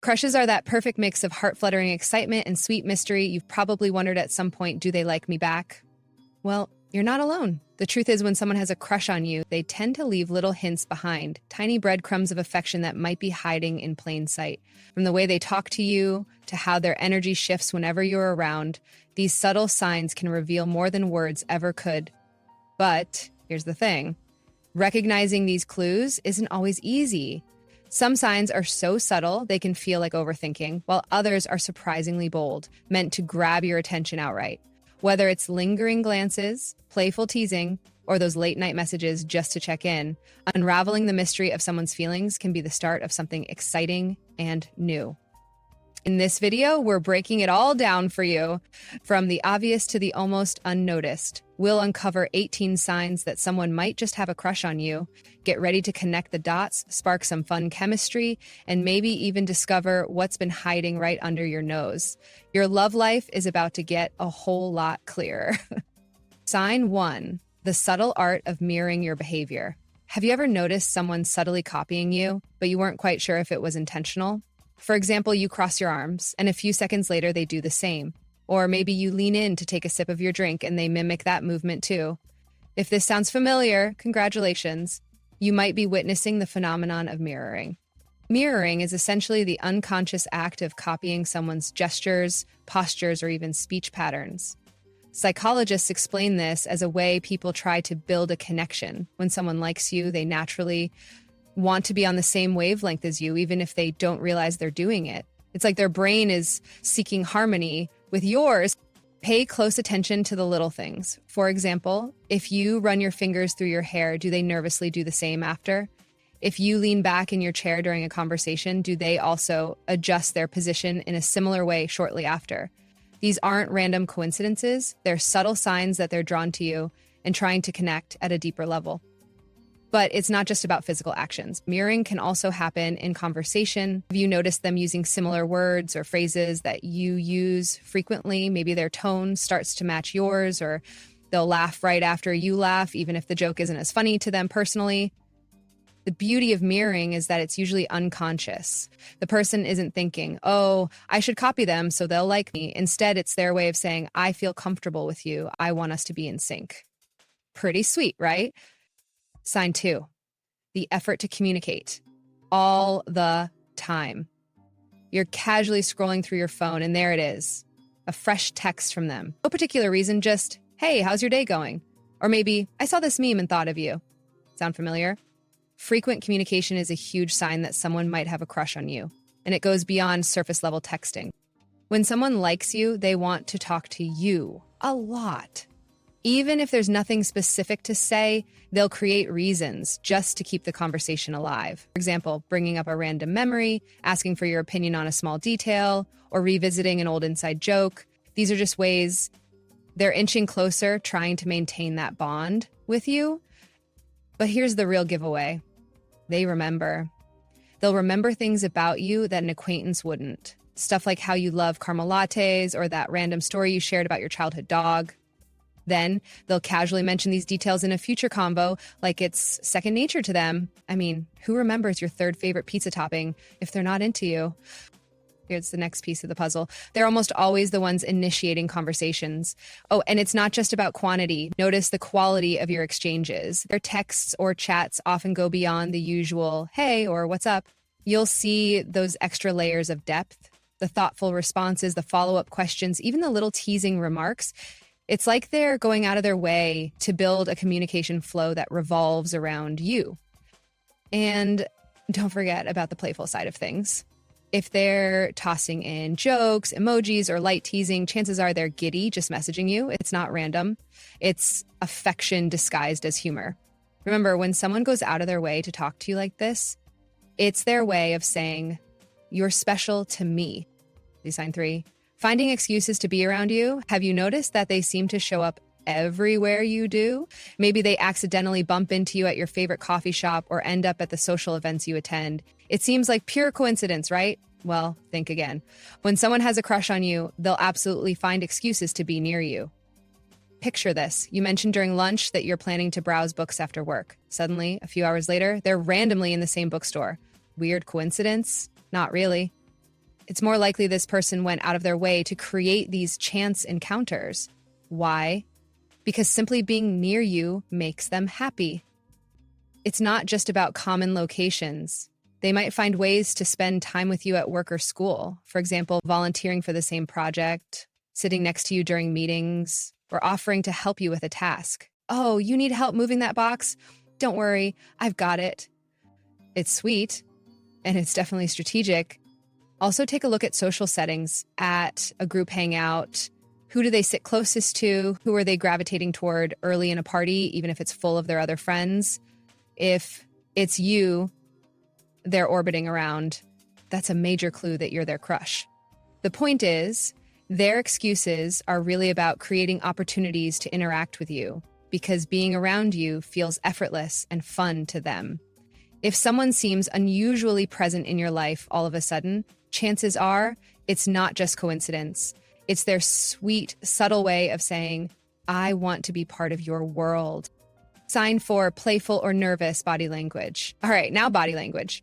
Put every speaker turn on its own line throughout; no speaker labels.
Crushes are that perfect mix of heart-fluttering excitement and sweet mystery. You've probably wondered at some point, do they like me back? Well, you're not alone. The truth is, when someone has a crush on you, they tend to leave little hints behind, tiny breadcrumbs of affection that might be hiding in plain sight. From the way they talk to you to how their energy shifts whenever you're around, these subtle signs can reveal more than words ever could. But here's the thing. Recognizing these clues isn't always easy. Some signs are so subtle they can feel like overthinking, while others are surprisingly bold, meant to grab your attention outright. Whether it's lingering glances, playful teasing, or those late-night messages just to check in, unraveling the mystery of someone's feelings can be the start of something exciting and new. In this video, we're breaking it all down for you, from the obvious to the almost unnoticed. We'll uncover 18 signs that someone might just have a crush on you, get ready to connect the dots, spark some fun chemistry, and maybe even discover what's been hiding right under your nose. Your love life is about to get a whole lot clearer. Sign 1. The subtle art of mirroring your behavior. Have you ever noticed someone subtly copying you, but you weren't quite sure if it was intentional? For example, you cross your arms, and a few seconds later they do the same. Or maybe you lean in to take a sip of your drink and they mimic that movement too. If this sounds familiar, congratulations. You might be witnessing the phenomenon of mirroring. Mirroring is essentially the unconscious act of copying someone's gestures, postures, or even speech patterns. Psychologists explain this as a way people try to build a connection. When someone likes you, they naturally want to be on the same wavelength as you, even if they don't realize they're doing it. It's like their brain is seeking harmony with yours. Pay close attention to the little things. For example, if you run your fingers through your hair, do they nervously do the same after? If you lean back in your chair during a conversation, do they also adjust their position in a similar way shortly after? These aren't random coincidences. They're subtle signs that they're drawn to you and trying to connect at a deeper level. But it's not just about physical actions. Mirroring can also happen in conversation. Have you noticed them using similar words or phrases that you use frequently? Maybe their tone starts to match yours, or they'll laugh right after you laugh, even if the joke isn't as funny to them personally. The beauty of mirroring is that it's usually unconscious. The person isn't thinking, oh, I should copy them so they'll like me. Instead, it's their way of saying, I feel comfortable with you. I want us to be in sync. Pretty sweet, right? Sign 2, the effort to communicate all the time. You're casually scrolling through your phone and there it is, a fresh text from them. No particular reason, just, hey, how's your day going? Or maybe, I saw this meme and thought of you. Sound familiar? Frequent communication is a huge sign that someone might have a crush on you, and it goes beyond surface level texting. When someone likes you, they want to talk to you a lot. Even if there's nothing specific to say, they'll create reasons just to keep the conversation alive. For example, bringing up a random memory, asking for your opinion on a small detail, or revisiting an old inside joke. These are just ways they're inching closer, trying to maintain that bond with you. But here's the real giveaway. They remember. They'll remember things about you that an acquaintance wouldn't. Stuff like how you love caramel lattes or that random story you shared about your childhood dog. Then they'll casually mention these details in a future convo like it's second nature to them. I mean, who remembers your third favorite pizza topping if they're not into you? Here's the next piece of the puzzle. They're almost always the ones initiating conversations. Oh, and it's not just about quantity. Notice the quality of your exchanges. Their texts or chats often go beyond the usual, hey, or what's up. You'll see those extra layers of depth, the thoughtful responses, the follow-up questions, even the little teasing remarks. It's like they're going out of their way to build a communication flow that revolves around you. And don't forget about the playful side of things. If they're tossing in jokes, emojis, or light teasing, chances are they're giddy just messaging you. It's not random. It's affection disguised as humor. Remember, when someone goes out of their way to talk to you like this, it's their way of saying, you're special to me. Sign 3. Finding excuses to be around you. Have you noticed that they seem to show up everywhere you do? Maybe they accidentally bump into you at your favorite coffee shop or end up at the social events you attend. It seems like pure coincidence, right? Well, think again. When someone has a crush on you, they'll absolutely find excuses to be near you. Picture this. You mentioned during lunch that you're planning to browse books after work. Suddenly, a few hours later, they're randomly in the same bookstore. Weird coincidence? Not really. It's more likely this person went out of their way to create these chance encounters. Why? Because simply being near you makes them happy. It's not just about common locations. They might find ways to spend time with you at work or school. For example, volunteering for the same project, sitting next to you during meetings, or offering to help you with a task. Oh, you need help moving that box? Don't worry, I've got it. It's sweet, and it's definitely strategic. Also, take a look at social settings, at a group hangout. Who do they sit closest to? Who are they gravitating toward early in a party, even if it's full of their other friends? If it's you they're orbiting around, that's a major clue that you're their crush. The point is, their excuses are really about creating opportunities to interact with you because being around you feels effortless and fun to them. If someone seems unusually present in your life all of a sudden, chances are it's not just coincidence. It's their sweet, subtle way of saying, I want to be part of your world. Sign 4, playful or nervous body language. All right, now body language.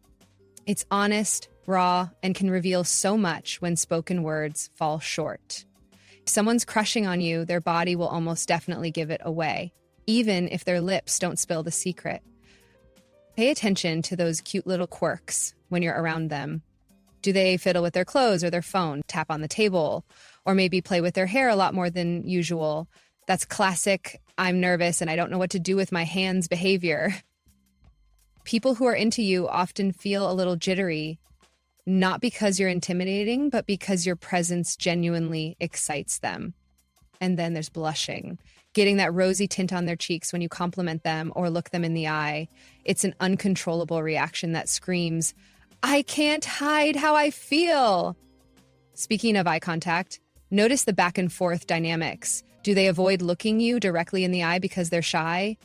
It's honest, raw, and can reveal so much when spoken words fall short. If someone's crushing on you, their body will almost definitely give it away, even if their lips don't spill the secret. Pay attention to those cute little quirks when you're around them. Do they fiddle with their clothes or their phone, tap on the table, or maybe play with their hair a lot more than usual? That's classic, I'm nervous and I don't know what to do with my hands behavior. People who are into you often feel a little jittery, not because you're intimidating, but because your presence genuinely excites them. And then there's blushing, getting that rosy tint on their cheeks when you compliment them or look them in the eye. It's an uncontrollable reaction that screams, I can't hide how I feel. Speaking of eye contact, notice the back and forth dynamics. Do they avoid looking you directly in the eye because they're shy?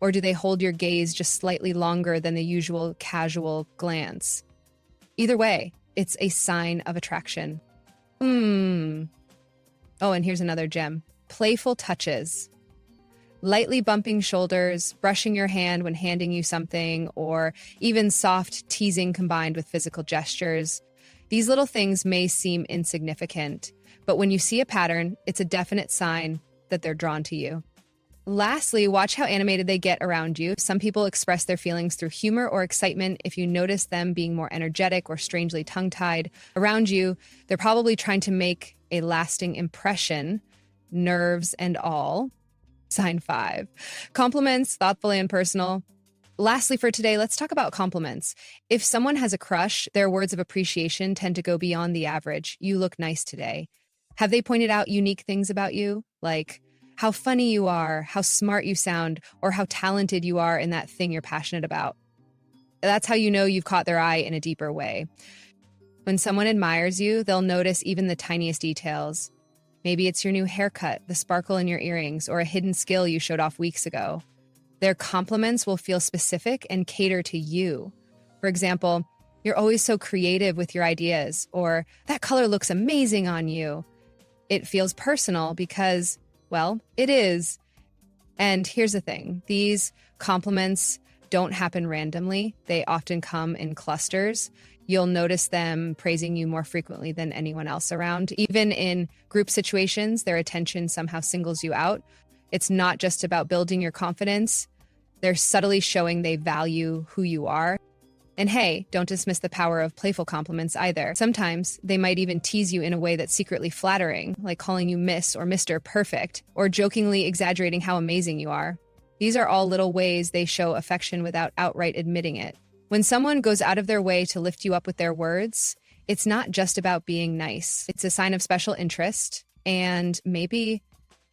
Or do they hold your gaze just slightly longer than the usual casual glance? Either way, it's a sign of attraction. Oh, and here's another gem. Playful touches. Lightly bumping shoulders, brushing your hand when handing you something, or even soft teasing combined with physical gestures. These little things may seem insignificant, but when you see a pattern, it's a definite sign that they're drawn to you. Lastly, watch how animated they get around you. Some people express their feelings through humor or excitement. If you notice them being more energetic or strangely tongue-tied around you, they're probably trying to make a lasting impression, nerves and all. Sign 5. Compliments, thoughtful and personal. Lastly for today, let's talk about compliments. If someone has a crush, their words of appreciation tend to go beyond the average. You look nice today. Have they pointed out unique things about you? Like how funny you are, how smart you sound, or how talented you are in that thing you're passionate about. That's how you know you've caught their eye in a deeper way. When someone admires you, they'll notice even the tiniest details. Maybe it's your new haircut, the sparkle in your earrings, or a hidden skill you showed off weeks ago. Their compliments will feel specific and cater to you. For example, you're always so creative with your ideas, or that color looks amazing on you. It feels personal because, well, it is. And here's the thing. These compliments don't happen randomly. They often come in clusters. You'll notice them praising you more frequently than anyone else around. Even in group situations, their attention somehow singles you out. It's not just about building your confidence. They're subtly showing they value who you are. And hey, don't dismiss the power of playful compliments either. Sometimes they might even tease you in a way that's secretly flattering, like calling you Miss or Mr. Perfect, or jokingly exaggerating how amazing you are. These are all little ways they show affection without outright admitting it. When someone goes out of their way to lift you up with their words, it's not just about being nice. It's a sign of special interest and maybe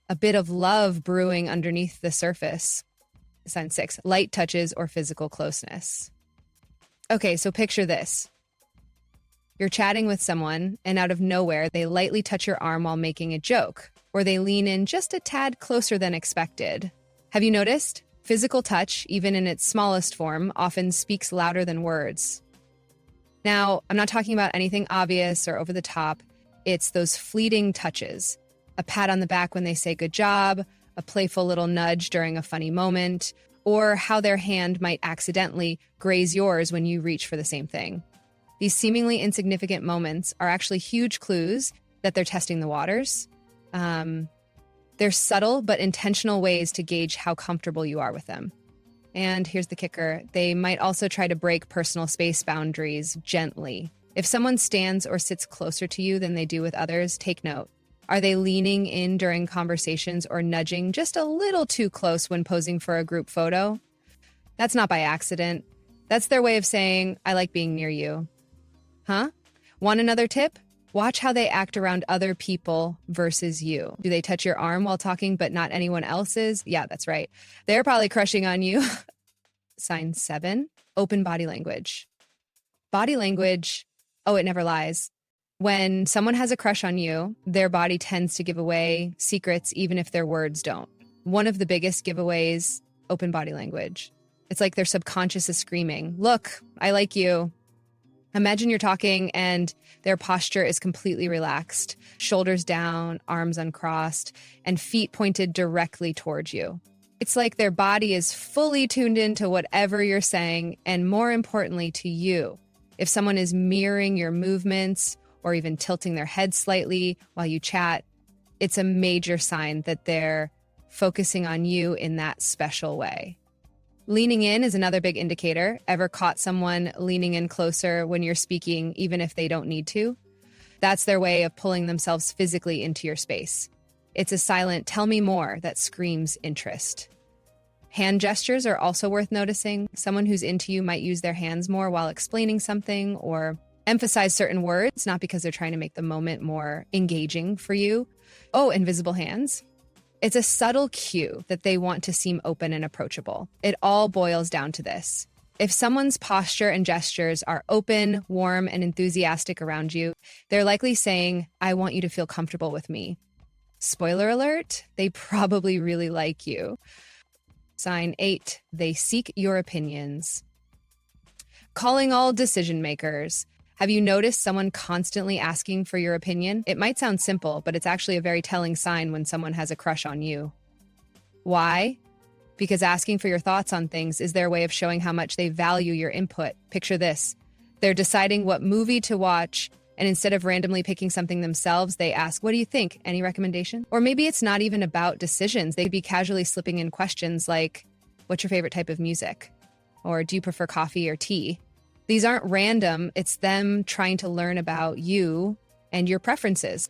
a bit of love brewing underneath the surface. Sign 6, light touches or physical closeness. Okay, so picture this. You're chatting with someone, and out of nowhere, they lightly touch your arm while making a joke, or they lean in just a tad closer than expected. Have you noticed? Physical touch, even in its smallest form, often speaks louder than words. Now, I'm not talking about anything obvious or over the top. It's those fleeting touches. A pat on the back when they say good job, a playful little nudge during a funny moment, or how their hand might accidentally graze yours when you reach for the same thing. These seemingly insignificant moments are actually huge clues that they're testing the waters. They're subtle but intentional ways to gauge how comfortable you are with them. And here's the kicker. They might also try to break personal space boundaries gently. If someone stands or sits closer to you than they do with others, take note. Are they leaning in during conversations or nudging just a little too close when posing for a group photo? That's not by accident. That's their way of saying, I like being near you. Huh? Want another tip? Watch how they act around other people versus you. Do they touch your arm while talking but not anyone else's? Yeah, that's right. They're probably crushing on you. Sign 7, open body language. Body language, oh, it never lies. When someone has a crush on you, their body tends to give away secrets even if their words don't. One of the biggest giveaways, open body language. It's like their subconscious is screaming, look, I like you. Imagine you're talking and their posture is completely relaxed, shoulders down, arms uncrossed, and feet pointed directly towards you. It's like their body is fully tuned into whatever you're saying, and more importantly, to you. If someone is mirroring your movements or even tilting their head slightly while you chat, it's a major sign that they're focusing on you in that special way. Leaning in is another big indicator. Ever caught someone leaning in closer when you're speaking, even if they don't need to? That's their way of pulling themselves physically into your space. It's a silent, tell me more, that screams interest. Hand gestures are also worth noticing. Someone who's into you might use their hands more while explaining something or emphasize certain words, not because they're trying to make the moment more engaging for you. Oh, invisible hands. It's a subtle cue that they want to seem open and approachable. It all boils down to this. If someone's posture and gestures are open, warm, and enthusiastic around you, they're likely saying, I want you to feel comfortable with me. Spoiler alert, they probably really like you. Sign 8, they seek your opinions. Calling all decision makers. Have you noticed someone constantly asking for your opinion? It might sound simple, but it's actually a very telling sign when someone has a crush on you. Why? Because asking for your thoughts on things is their way of showing how much they value your input. Picture this. They're deciding what movie to watch, and instead of randomly picking something themselves, they ask, what do you think? Any recommendation? Or maybe it's not even about decisions. They'd be casually slipping in questions like, what's your favorite type of music? Or do you prefer coffee or tea? These aren't random. It's them trying to learn about you and your preferences.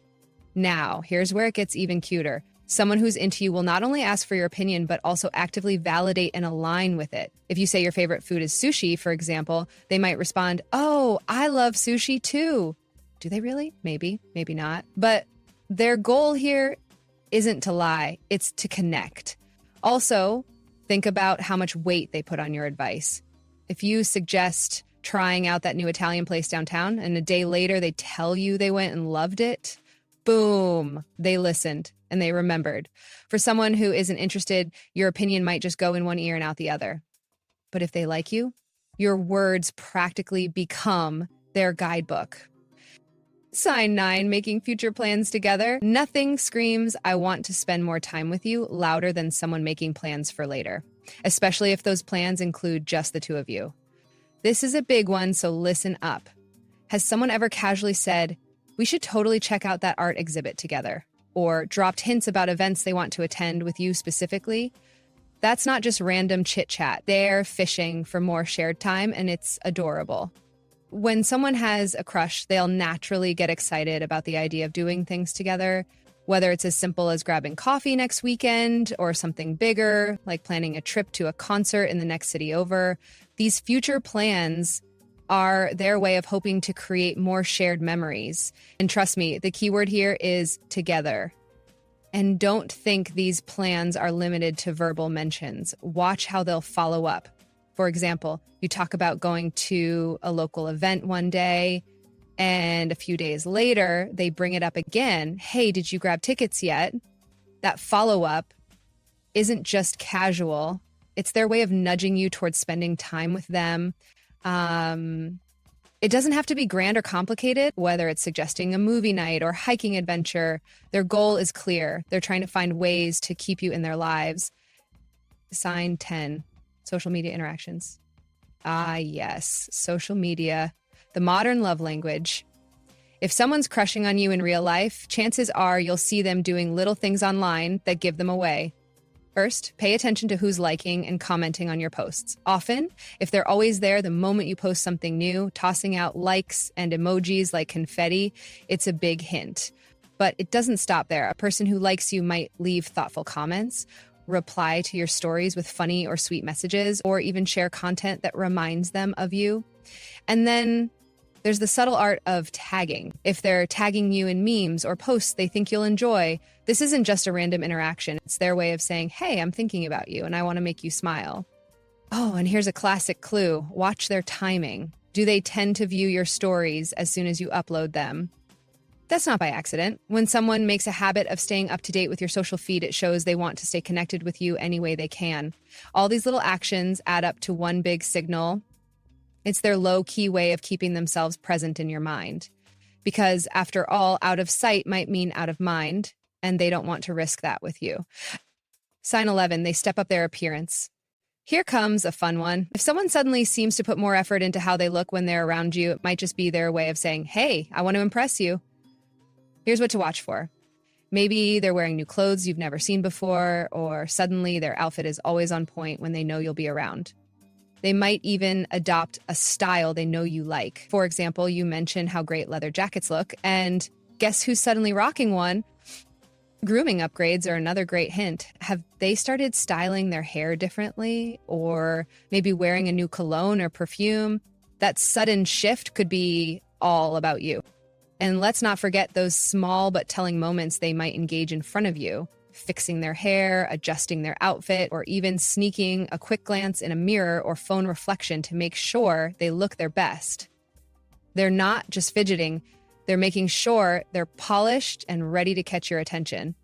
Now, here's where it gets even cuter. Someone who's into you will not only ask for your opinion, but also actively validate and align with it. If you say your favorite food is sushi, for example, they might respond, oh, I love sushi too. Do they really? Maybe, maybe not. But their goal here isn't to lie, it's to connect. Also, think about how much weight they put on your advice. If you suggest trying out that new Italian place downtown, and a day later they tell you they went and loved it, boom, they listened and they remembered. For someone who isn't interested, your opinion might just go in one ear and out the other. But if they like you, your words practically become their guidebook. Sign 9, making future plans together. Nothing screams, I want to spend more time with you, louder than someone making plans for later, especially if those plans include just the two of you. This is a big one, so listen up. Has someone ever casually said, we should totally check out that art exhibit together? Or dropped hints about events they want to attend with you specifically? That's not just random chit-chat. They're fishing for more shared time, and it's adorable. When someone has a crush, they'll naturally get excited about the idea of doing things together, whether it's as simple as grabbing coffee next weekend or something bigger, like planning a trip to a concert in the next city over. These future plans are their way of hoping to create more shared memories. And trust me, the key word here is together. And don't think these plans are limited to verbal mentions. Watch how they'll follow up. For example, you talk about going to a local event one day, and a few days later, they bring it up again. Hey, did you grab tickets yet? That follow-up isn't just casual. It's their way of nudging you towards spending time with them. It doesn't have to be grand or complicated, whether it's suggesting a movie night or hiking adventure. Their goal is clear. They're trying to find ways to keep you in their lives. Sign 10, social media interactions. Ah, yes, social media. the modern love language. If someone's crushing on you in real life, chances are you'll see them doing little things online that give them away. First, pay attention to who's liking and commenting on your posts. Often, if they're always there the moment you post something new, tossing out likes and emojis like confetti, it's a big hint. But it doesn't stop there. A person who likes you might leave thoughtful comments, reply to your stories with funny or sweet messages, or even share content that reminds them of you. And then there's the subtle art of tagging. If they're tagging you in memes or posts they think you'll enjoy, this isn't just a random interaction. It's their way of saying, hey, I'm thinking about you and I want to make you smile. Oh, and here's a classic clue. Watch their timing. Do they tend to view your stories as soon as you upload them? That's not by accident. When someone makes a habit of staying up to date with your social feed, it shows they want to stay connected with you any way they can. All these little actions add up to one big signal. It's their low-key way of keeping themselves present in your mind. Because after all, out of sight might mean out of mind, and they don't want to risk that with you. Sign 11, they step up their appearance. Here comes a fun one. If someone suddenly seems to put more effort into how they look when they're around you, it might just be their way of saying, hey, I want to impress you. Here's what to watch for. Maybe they're wearing new clothes you've never seen before, or suddenly their outfit is always on point when they know you'll be around. They might even adopt a style they know you like. For example, you mention how great leather jackets look, and guess who's suddenly rocking one? Grooming upgrades are another great hint. Have they started styling their hair differently, or maybe wearing a new cologne or perfume? That sudden shift could be all about you. And let's not forget those small but telling moments they might engage in front of you, fixing their hair, adjusting their outfit, or even sneaking a quick glance in a mirror or phone reflection to make sure they look their best. They're not just fidgeting, they're making sure they're polished and ready to catch your attention.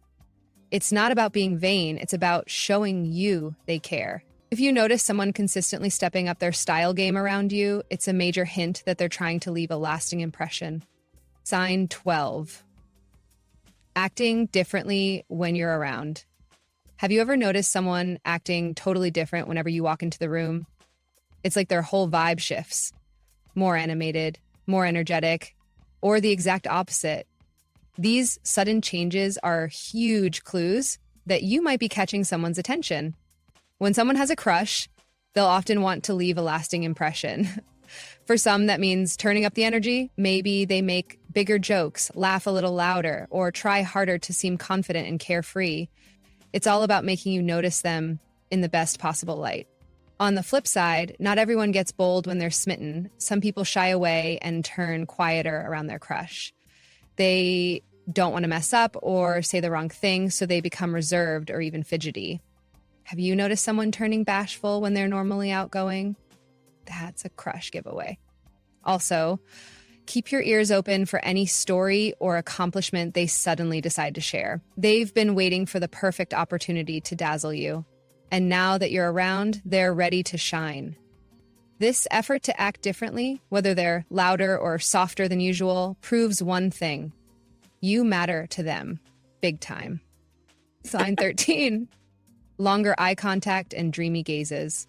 It's not about being vain, it's about showing you they care. If you notice someone consistently stepping up their style game around you, it's a major hint that they're trying to leave a lasting impression. Sign 12. Acting differently when you're around. Have you ever noticed someone acting totally different whenever you walk into the room? It's like their whole vibe shifts. More animated, more energetic, or the exact opposite. These sudden changes are huge clues that you might be catching someone's attention. When someone has a crush, they'll often want to leave a lasting impression. For some, that means turning up the energy. Maybe they make bigger jokes, laugh a little louder, or try harder to seem confident and carefree. It's all about making you notice them in the best possible light. On the flip side, not everyone gets bold when they're smitten. Some people shy away and turn quieter around their crush. They don't want to mess up or say the wrong thing, so they become reserved or even fidgety. Have you noticed someone turning bashful when they're normally outgoing? That's a crush giveaway. Also, keep your ears open for any story or accomplishment they suddenly decide to share. They've been waiting for the perfect opportunity to dazzle you. And now that you're around, they're ready to shine. This effort to act differently, whether they're louder or softer than usual, proves one thing. You matter to them. Big time. Sign 13. Longer eye contact and dreamy gazes.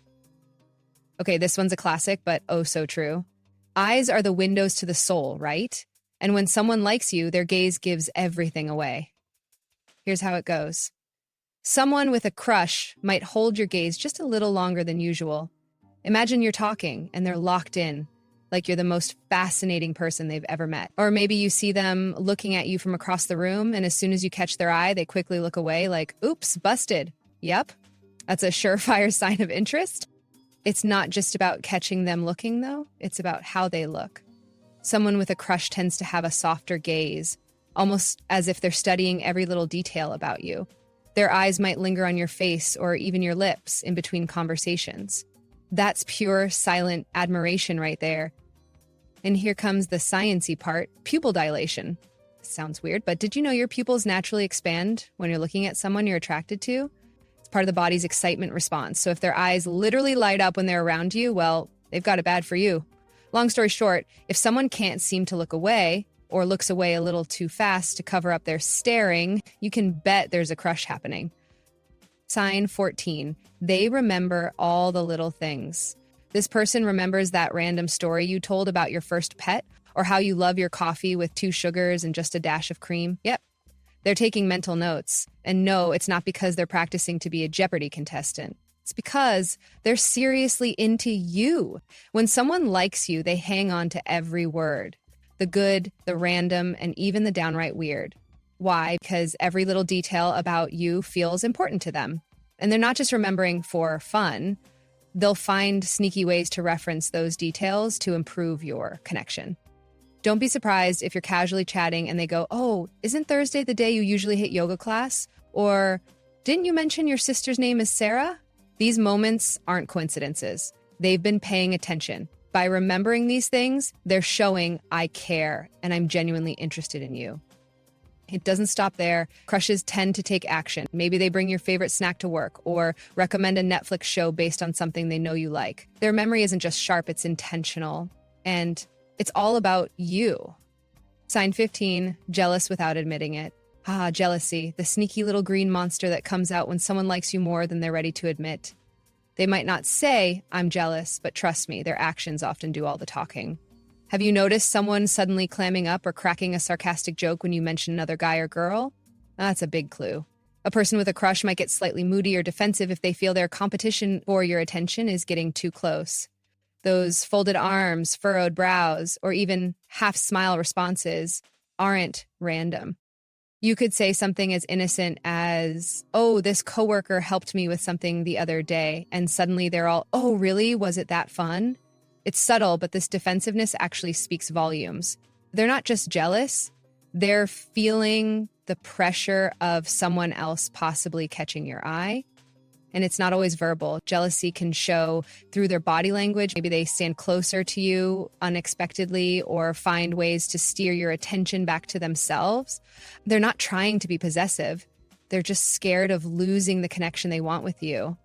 Okay, this one's a classic, but oh so true. Eyes are the windows to the soul, right? And when someone likes you, their gaze gives everything away. Here's how it goes. Someone with a crush might hold your gaze just a little longer than usual. Imagine you're talking and they're locked in, like you're the most fascinating person they've ever met. Or maybe you see them looking at you from across the room, and as soon as you catch their eye, they quickly look away like, oops, busted. Yep, that's a surefire sign of interest. It's not just about catching them looking, though. It's about how they look. Someone with a crush tends to have a softer gaze, almost as if they're studying every little detail about you. Their eyes might linger on your face or even your lips in between conversations. That's pure, silent admiration right there. And here comes the sciencey part, pupil dilation. Sounds weird, but did you know your pupils naturally expand when you're looking at someone you're attracted to? Part of the body's excitement response. So if their eyes literally light up when they're around you, well, they've got it bad for you. Long story short, if someone can't seem to look away or looks away a little too fast to cover up their staring, you can bet there's a crush happening. Sign 14. They remember all the little things. This person remembers that random story you told about your first pet or how you love your coffee with 2 sugars and just a dash of cream. Yep, they're taking mental notes. And no, it's not because they're practicing to be a Jeopardy contestant. It's because they're seriously into you. When someone likes you, they hang on to every word, the good, the random, and even the downright weird. Why? Because every little detail about you feels important to them. And they're not just remembering for fun. They'll find sneaky ways to reference those details to improve your connection. Don't be surprised if you're casually chatting and they go, "Oh, isn't Thursday the day you usually hit yoga class?" Or, "Didn't you mention your sister's name is Sarah?" These moments aren't coincidences. They've been paying attention. By remembering these things, they're showing, "I care and I'm genuinely interested in you." It doesn't stop there. Crushes tend to take action. Maybe they bring your favorite snack to work or recommend a Netflix show based on something they know you like. Their memory isn't just sharp, it's intentional. And it's all about you. Sign 15, jealous without admitting it. Ah, jealousy, the sneaky little green monster that comes out when someone likes you more than they're ready to admit. They might not say, "I'm jealous," but trust me, their actions often do all the talking. Have you noticed someone suddenly clamming up or cracking a sarcastic joke when you mention another guy or girl? That's a big clue. A person with a crush might get slightly moody or defensive if they feel their competition for your attention is getting too close. Those folded arms, furrowed brows, or even half-smile responses aren't random. You could say something as innocent as, "Oh, this coworker helped me with something the other day," and suddenly they're all, "Oh, really? Was it that fun?" It's subtle, but this defensiveness actually speaks volumes. They're not just jealous, they're feeling the pressure of someone else possibly catching your eye. And it's not always verbal. Jealousy can show through their body language. Maybe they stand closer to you unexpectedly or find ways to steer your attention back to themselves. They're not trying to be possessive. They're just scared of losing the connection they want with you.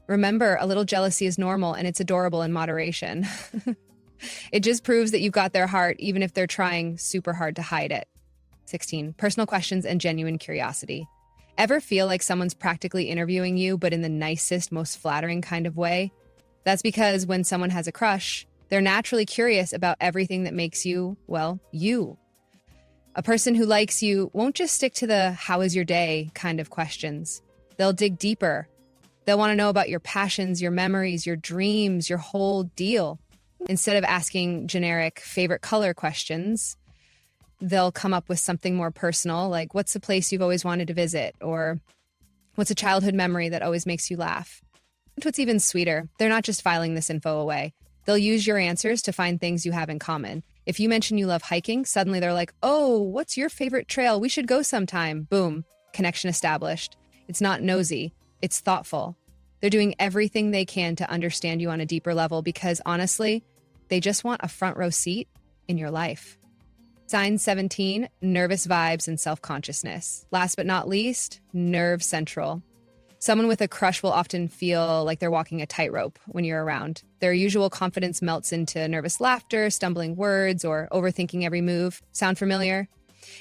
Remember, a little jealousy is normal and it's adorable in moderation. It just proves that you've got their heart, even if they're trying super hard to hide it. 16, personal questions and genuine curiosity. Ever feel like someone's practically interviewing you, but in the nicest, most flattering kind of way? That's because when someone has a crush, they're naturally curious about everything that makes you, well, you. A person who likes you won't just stick to the "how is your day" kind of questions. They'll dig deeper. They'll want to know about your passions, your memories, your dreams, your whole deal. Instead of asking generic favorite color questions, they'll come up with something more personal, like, "What's a place you've always wanted to visit?" Or, "What's a childhood memory that always makes you laugh?" And what's even sweeter, they're not just filing this info away. They'll use your answers to find things you have in common. If you mention you love hiking, suddenly they're like, "Oh, what's your favorite trail? We should go sometime." Boom, connection established. It's not nosy, it's thoughtful. They're doing everything they can to understand you on a deeper level because, honestly, they just want a front row seat in your life. Sign 17, nervous vibes and self-consciousness. Last but not least, nerve central. Someone with a crush will often feel like they're walking a tightrope when you're around. Their usual confidence melts into nervous laughter, stumbling words, or overthinking every move. Sound familiar?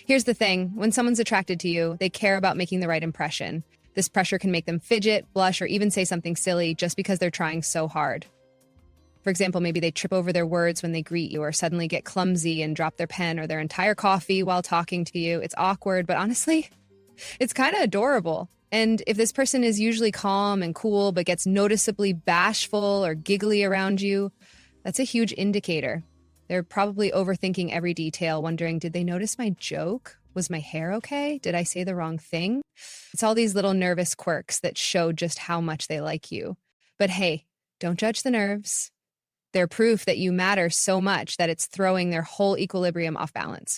Here's the thing. When someone's attracted to you, they care about making the right impression. This pressure can make them fidget, blush, or even say something silly just because they're trying so hard. For example, maybe they trip over their words when they greet you or suddenly get clumsy and drop their pen or their entire coffee while talking to you. It's awkward, but honestly, it's kind of adorable. And if this person is usually calm and cool but gets noticeably bashful or giggly around you, that's a huge indicator. They're probably overthinking every detail, wondering, did they notice my joke? Was my hair okay? Did I say the wrong thing? It's all these little nervous quirks that show just how much they like you. But hey, don't judge the nerves. They're proof that you matter so much that it's throwing their whole equilibrium off balance.